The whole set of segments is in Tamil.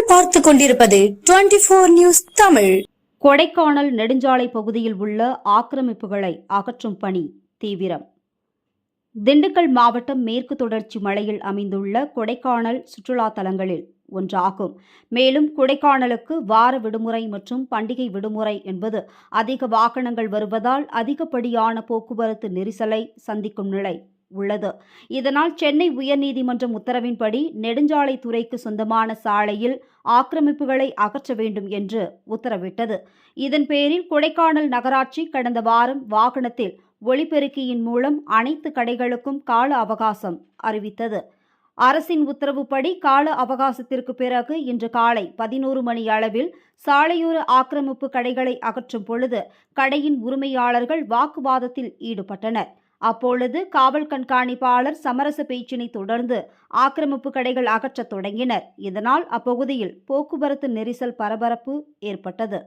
நீங்கள் பார்த்துக் கொண்டிருப்பது 24 நியூஸ் தமிழ். கொடைக்கானல் நெடுஞ்சாலை பகுதியில் உள்ள ஆக்கிரமிப்புகளை அகற்றும் பணி தீவிரம். திண்டுக்கல் மாவட்டம் மேற்கு தொடர்ச்சி மலையில் அமைந்துள்ள கொடைக்கானல் சுற்றுலா தலங்களில் ஒன்றாகும். மேலும் கொடைக்கானலுக்கு வார விடுமுறை மற்றும் பண்டிகை விடுமுறை என்பது அதிக வாகனங்கள் வருவதால் அதிகப்படியான போக்குவரத்து நெரிசலை சந்திக்கும் நிலை உள்ளது. இதனால் சென்னை உயர்நீதிமன்றம் உத்தரவின்படி நெடுஞ்சாலைத்துறைக்கு சொந்தமான சாலையில் ஆக்கிரமிப்புகளை அகற்ற வேண்டும் என்று உத்தரவிட்டது. இதன் பேரில் கொடைக்கானல் நகராட்சி கடந்த வாரம் வாகனத்தில் ஒலிபெருக்கியின் மூலம் அனைத்து கடைகளுக்கும் கால அவகாசம் அறிவித்தது. அரசின் உத்தரவுப்படி கால அவகாசத்திற்கு பிறகு இன்று காலை 11 மணி அளவில் சாலையோர ஆக்கிரமிப்பு கடைகளை அகற்றும் பொழுது கடையின் உரிமையாளர்கள் வாக்குவாதத்தில் ஈடுபட்டனர். அப்பொழுது காவல் கண்காணிப்பாளர் சமரச பேச்சினை தொடர்ந்து ஆக்கிரமிப்பு கடைகள் அகற்றத் தொடங்கினர். இதனால் அப்பகுதியில் போக்குவரத்து நெரிசல் பரபரப்பு ஏற்பட்டது.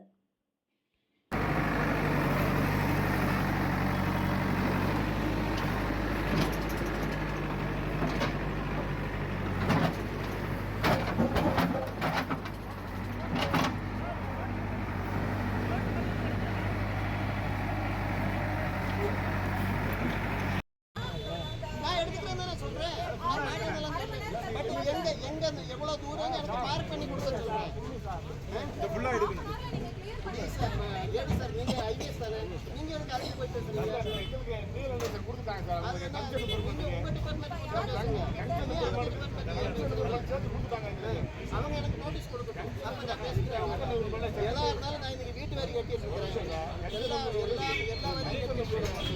எவ்வளவு தூரம் எனக்கு மார்க் பண்ணி கொடுக்க சொல்றேன். ஃபுல்லா எடுக்கணும். ஏடி சார் நீங்க ஐபிஎஸ் தானே, நீங்க எனக்கு அறிக்கை போயிட்டு இருக்கீங்க. நீங்க கொடுத்துட்டாங்க சார், உங்களுக்கு கன்செப்ட் கொடுத்துட்டாங்க. உங்க டிபார்ட்மென்ட் அவங்க எனக்கு நோட்டீஸ் கொடுக்கணும். அப்ப நான் பேசிக்கிறேன். எதா இருந்தாலும் நான் இன்னைக்கு வீட்டு வரி கட்டி வச்சிருக்கேன். எல்லா வரி கட்டி வச்சிருக்கேன்.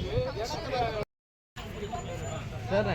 சார்